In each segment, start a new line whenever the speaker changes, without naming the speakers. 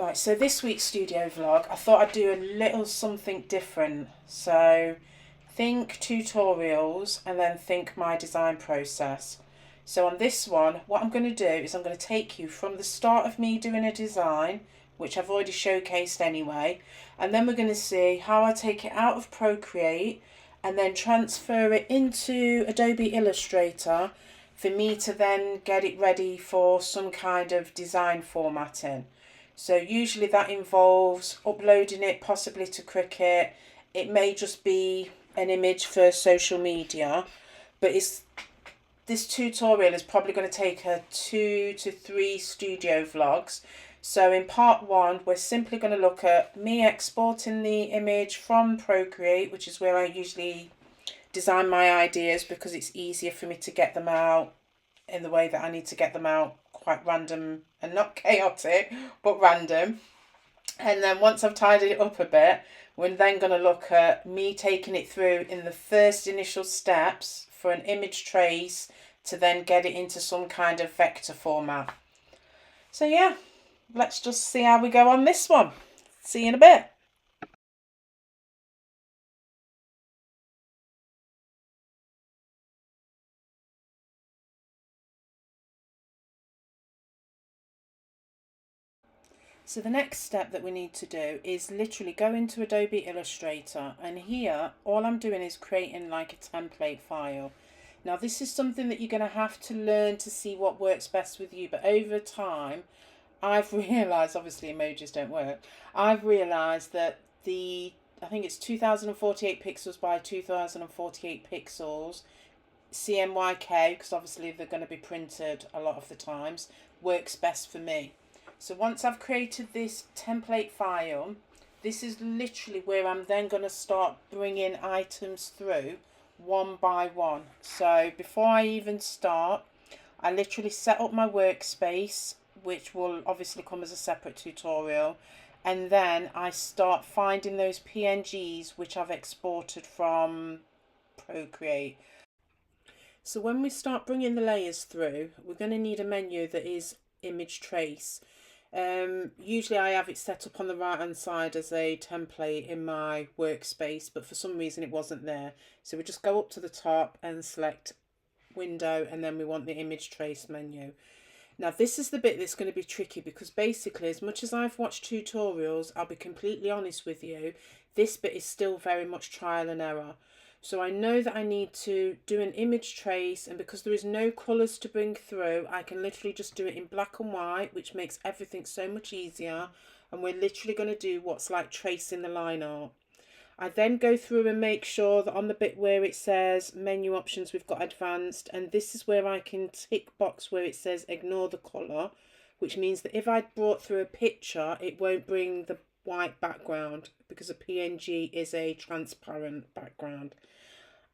Right, so this week's studio vlog, I thought I'd do a little something different. So think tutorials and then think my design process. So on this one, what I'm going to do is I'm going to take you from the start of me doing a design, which I've already showcased anyway, and then we're going to see how I take it out of Procreate and then transfer it into Adobe Illustrator for me to then get it ready for some kind of design formatting. So usually that involves uploading it possibly to Cricut. It may just be an image for social media, but this tutorial is probably going to take her 2 to 3 studio vlogs. So in part 1, we're simply going to look at me exporting the image from Procreate, which is where I usually design my ideas because it's easier for me to get them out in the way that I need to get them out, quite random and not chaotic, but random. And then once I've tidied it up a bit, we're then going to look at me taking it through in the first initial steps for an image trace to then get it into some kind of vector format. So yeah, let's just see how we go on this one. See you in a bit. So the next step that we need to do is literally go into Adobe Illustrator, and here all I'm doing is creating like a template file. Now this is something that you're going to have to learn to see what works best with you, but over time I've realised, obviously emojis don't work, I've realised that I think it's 2048 pixels by 2048 pixels, CMYK, because obviously they're going to be printed a lot of the times, works best for me. So once I've created this template file, this is literally where I'm then going to start bringing items through one by one. So before I even start, I literally set up my workspace, which will obviously come as a separate tutorial, and then I start finding those PNGs which I've exported from Procreate. So when we start bringing the layers through, we're going to need a menu that is image trace. Usually I have it set up on the right hand side as a template in my workspace, but for some reason it wasn't there. So we just go up to the top and select window, and then we want the image trace menu. Now this is the bit that's going to be tricky, because basically, as much as I've watched tutorials, I'll be completely honest with you, this bit is still very much trial and error. So I know that I need to do an image trace, and because there is no colours to bring through, I can literally just do it in black and white, which makes everything so much easier. And we're literally going to do what's like tracing the line art. I then go through and make sure that on the bit where it says menu options, we've got advanced, and this is where I can tick box where it says ignore the colour, which means that if I brought through a picture, it won't bring the white background because a PNG is a transparent background.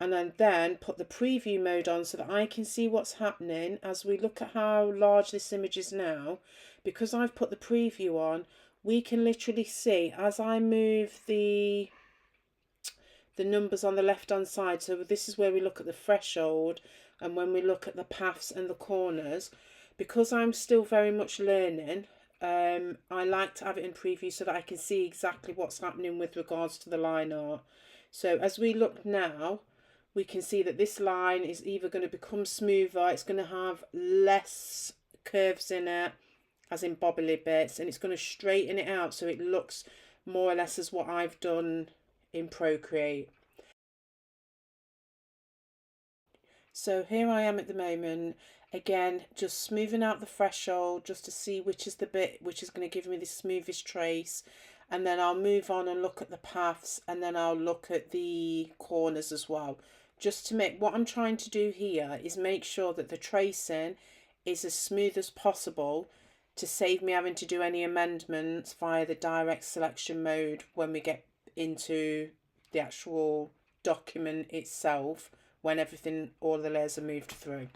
And then put the preview mode on so that I can see what's happening as we look at how large this image is now. Because I've put the preview on, we can literally see as I move the numbers on the left hand side. So this is where we look at the threshold, and when we look at the paths and the corners, because I'm still very much learning, I like to have it in preview so that I can see exactly what's happening with regards to the line art. So as we look now, we can see that this line is either going to become smoother, it's going to have less curves in it, as in bobbly bits, and it's going to straighten it out so it looks more or less as what I've done in Procreate. So here I am at the moment, again just smoothing out the threshold just to see which is the bit which is going to give me the smoothest trace, and then I'll move on and look at the paths, and then I'll look at the corners as well, just to make, what I'm trying to do here is make sure that the tracing is as smooth as possible to save me having to do any amendments via the direct selection mode when we get into the actual document itself, when everything, all the layers are moved through.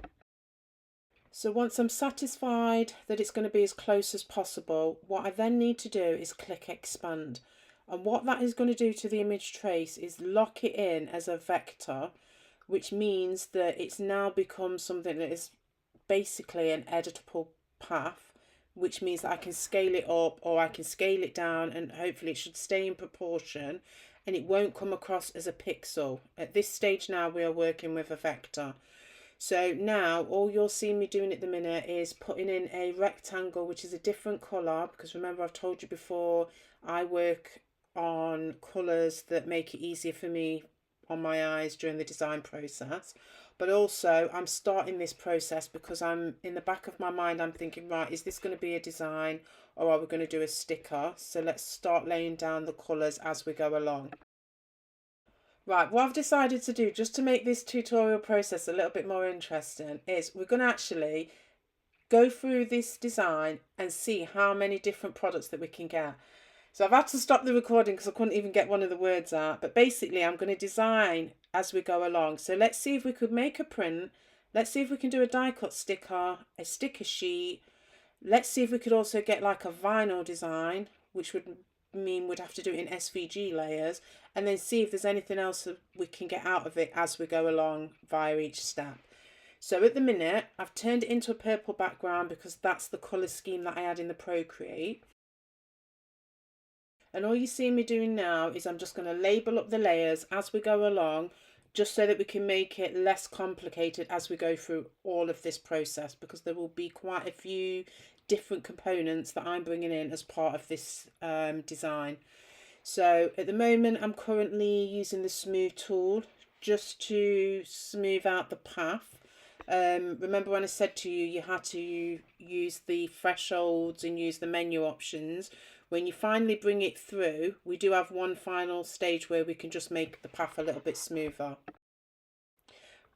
So once I'm satisfied that it's going to be as close as possible, what I then need to do is click expand. And what that is going to do to the image trace is lock it in as a vector, which means that it's now become something that is basically an editable path, which means that I can scale it up or I can scale it down, and hopefully it should stay in proportion and it won't come across as a pixel. At this stage now we are working with a vector. So now all you'll see me doing at the minute is putting in a rectangle which is a different colour, because remember I've told you before I work on colours that make it easier for me on my eyes during the design process. But also I'm starting this process because I'm in the back of my mind I'm thinking, right, is this going to be a design or are we going to do a sticker? So let's start laying down the colours as we go along. Right, what I've decided to do just to make this tutorial process a little bit more interesting is we're going to actually go through this design and see how many different products that we can get. So I've had to stop the recording because I couldn't even get one of the words out. But basically I'm going to design as we go along. So let's see if we could make a print. Let's see if we can do a die cut sticker, a sticker sheet. Let's see if we could also get like a vinyl design, which would mean we'd have to do it in SVG layers, and then see if there's anything else that we can get out of it as we go along via each step. So at the minute I've turned it into a purple background because that's the colour scheme that I had in the Procreate. And all you see me doing now is I'm just going to label up the layers as we go along, just so that we can make it less complicated as we go through all of this process, because there will be quite a few different components that I'm bringing in as part of this design. So at the moment I'm currently using the smooth tool just to smooth out the path. Remember when I said to you, you had to use the thresholds and use the menu options. When you finally bring it through, we do have one final stage where we can just make the path a little bit smoother.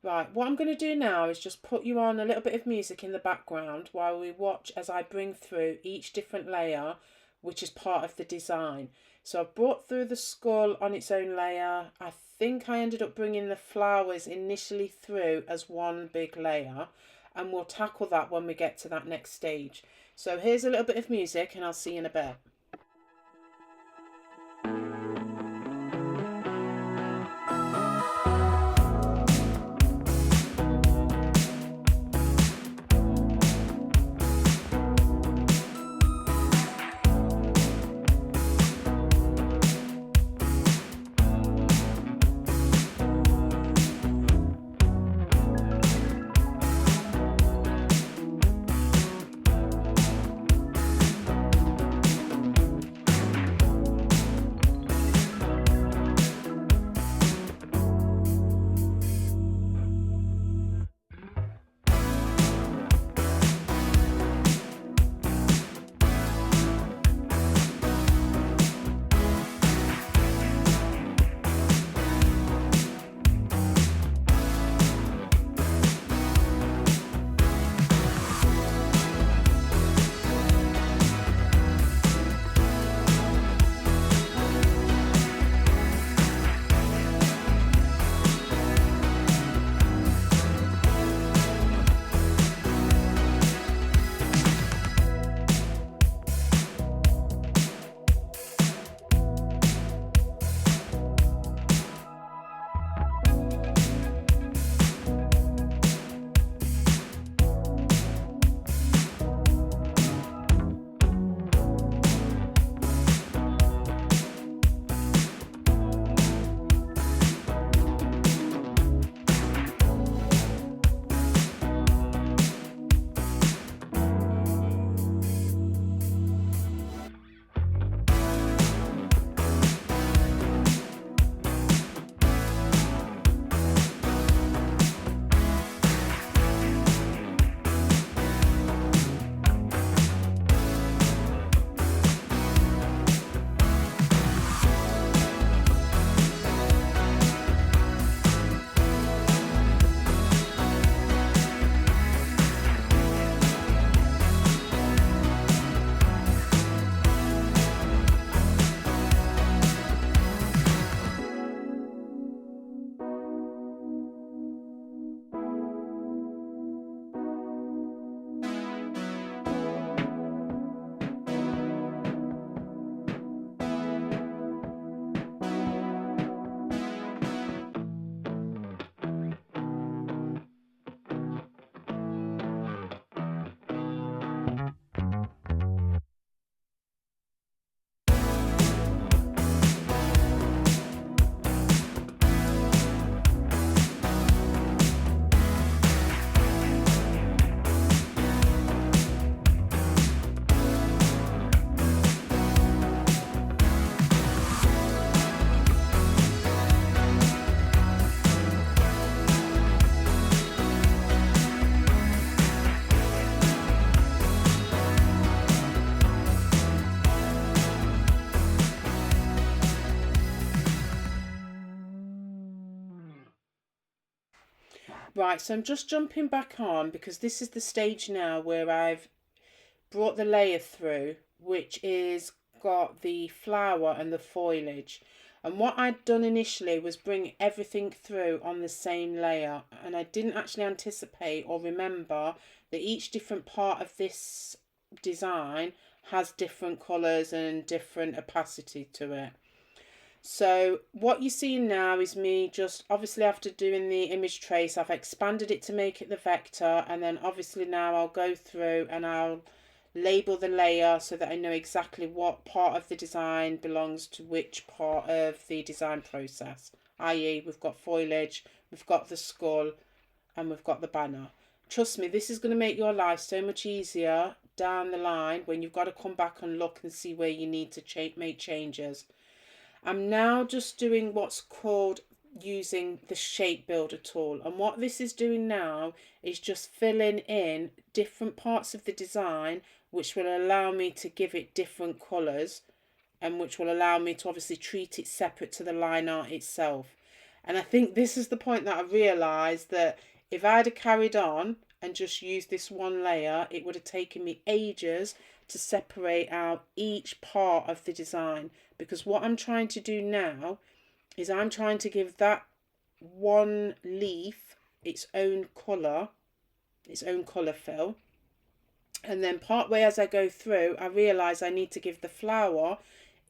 Right, what I'm going to do now is just put you on a little bit of music in the background while we watch as I bring through each different layer, which is part of the design. So I've brought through the skull on its own layer. I think I ended up bringing the flowers initially through as one big layer, and we'll tackle that when we get to that next stage. So here's a little bit of music and I'll see you in a bit. Right, so I'm just jumping back on because this is the stage now where I've brought the layer through, which is got the flower and the foliage. And what I'd done initially was bring everything through on the same layer, and I didn't actually anticipate or remember that each different part of this design has different colours and different opacity to it. So what you're seeing now is me just, obviously after doing the image trace, I've expanded it to make it the vector, and then obviously now I'll go through and I'll label the layer so that I know exactly what part of the design belongs to which part of the design process, i.e. we've got foliage, we've got the skull, and we've got the banner. Trust me, this is going to make your life so much easier down the line when you've got to come back and look and see where you need to make changes. I'm now just doing what's called using the shape builder tool, and what this is doing now is just filling in different parts of the design which will allow me to give it different colours, and which will allow me to obviously treat it separate to the line art itself. And I think this is the point that I realised that if I'd have carried on and just used this one layer, it would have taken me ages to separate out each part of the design, because what I'm trying to do now is I'm trying to give that one leaf its own colour fill. And then part way as I go through, I realise I need to give the flower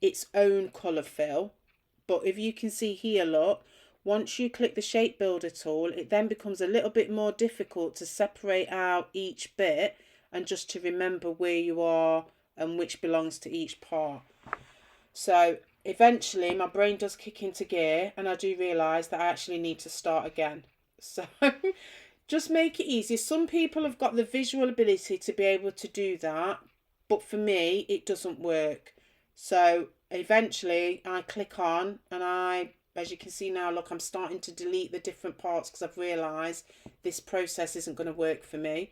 its own colour fill. But if you can see here, look, once you click the shape builder tool, it then becomes a little bit more difficult to separate out each bit and just to remember where you are and which belongs to each part. So eventually my brain does kick into gear and I do realise that I actually need to start again. So just make it easy. Some people have got the visual ability to be able to do that, but for me it doesn't work. So eventually I click on and as you can see now, look, I'm starting to delete the different parts because I've realised this process isn't going to work for me.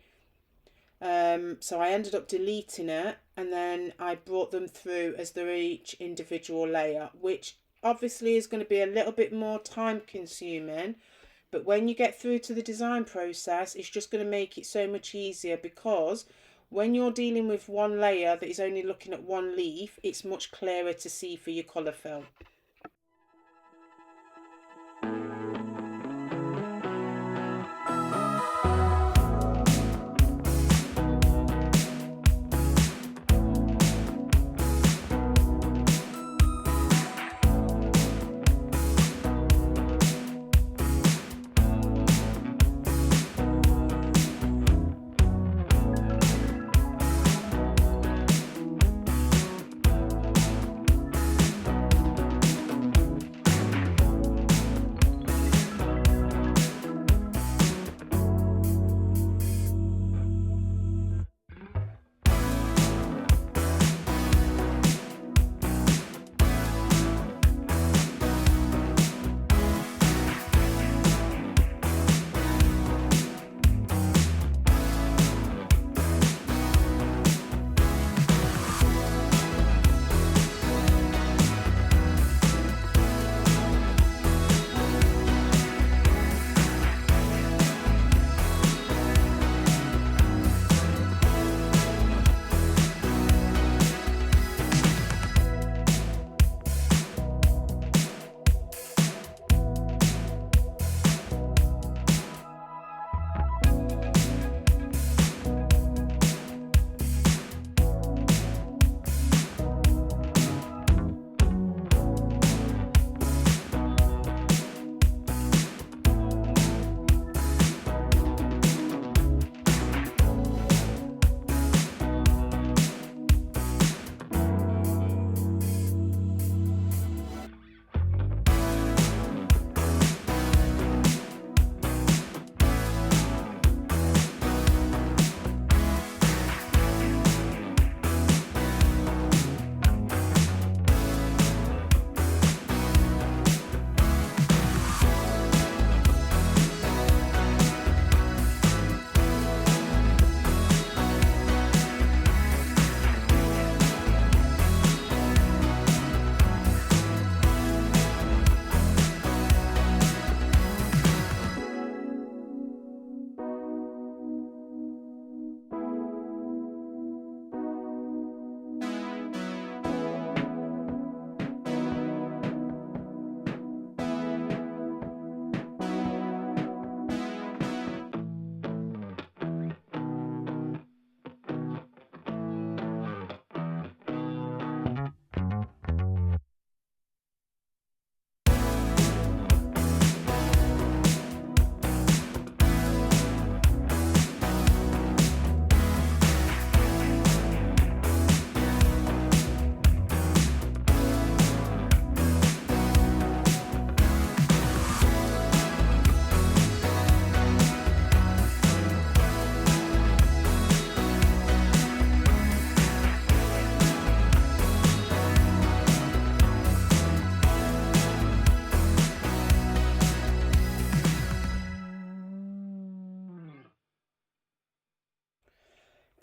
So I ended up deleting it, and then I brought them through as they're each individual layer, which obviously is going to be a little bit more time consuming, but when you get through to the design process, it's just going to make it so much easier, because when you're dealing with one layer that is only looking at one leaf, it's much clearer to see for your colour fill.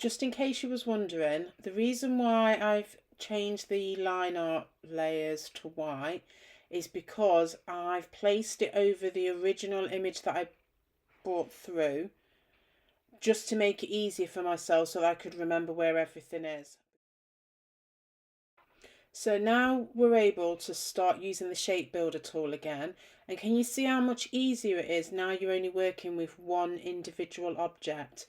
just in case you was wondering, the reason why I've changed the line art layers to white is because I've placed it over the original image that I brought through, just to make it easier for myself so that I could remember where everything is. So now we're able to start using the shape builder tool again, and can you see how much easier it is now you're only working with one individual object?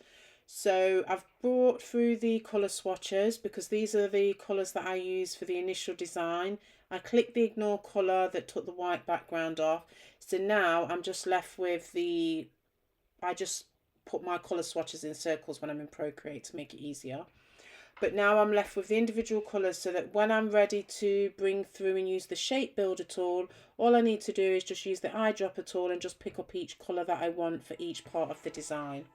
So I've brought through the colour swatches because these are the colours that I use for the initial design. I clicked the ignore colour that took the white background off. So now I'm just left with I just put my colour swatches in circles when I'm in Procreate to make it easier. But now I'm left with the individual colours so that when I'm ready to bring through and use the shape builder tool, all I need to do is just use the eyedropper tool and just pick up each colour that I want for each part of the design.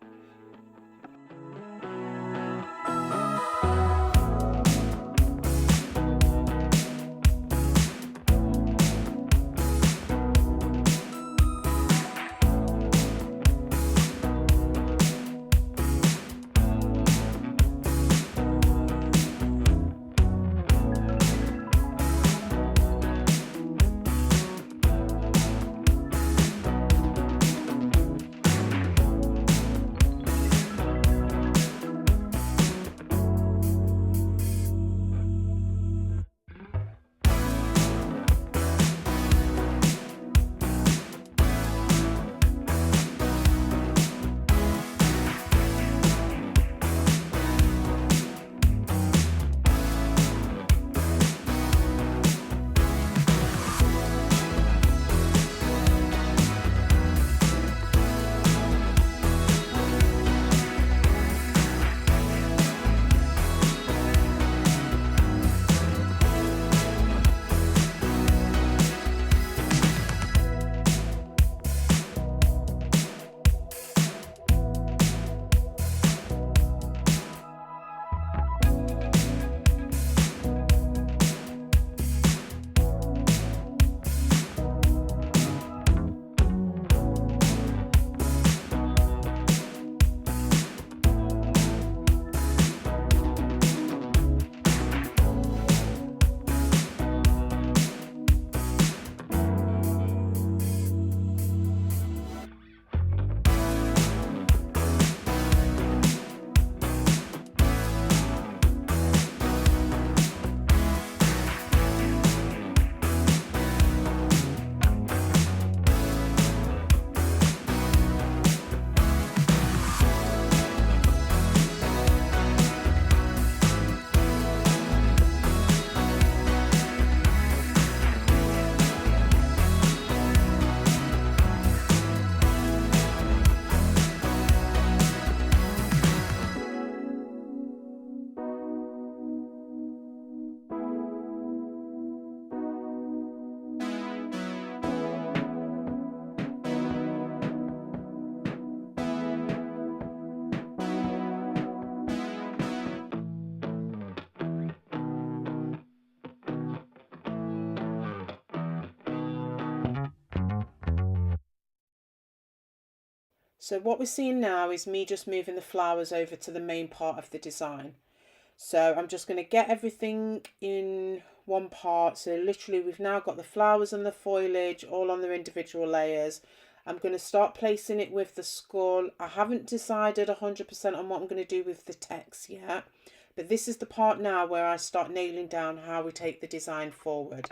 So what we're seeing now is me just moving the flowers over to the main part of the design. So I'm just going to get everything in one part. So literally we've now got the flowers and the foliage all on their individual layers. I'm going to start placing it with the skull. I haven't decided 100% on what I'm going to do with the text yet. But this is the part now where I start nailing down how we take the design forward.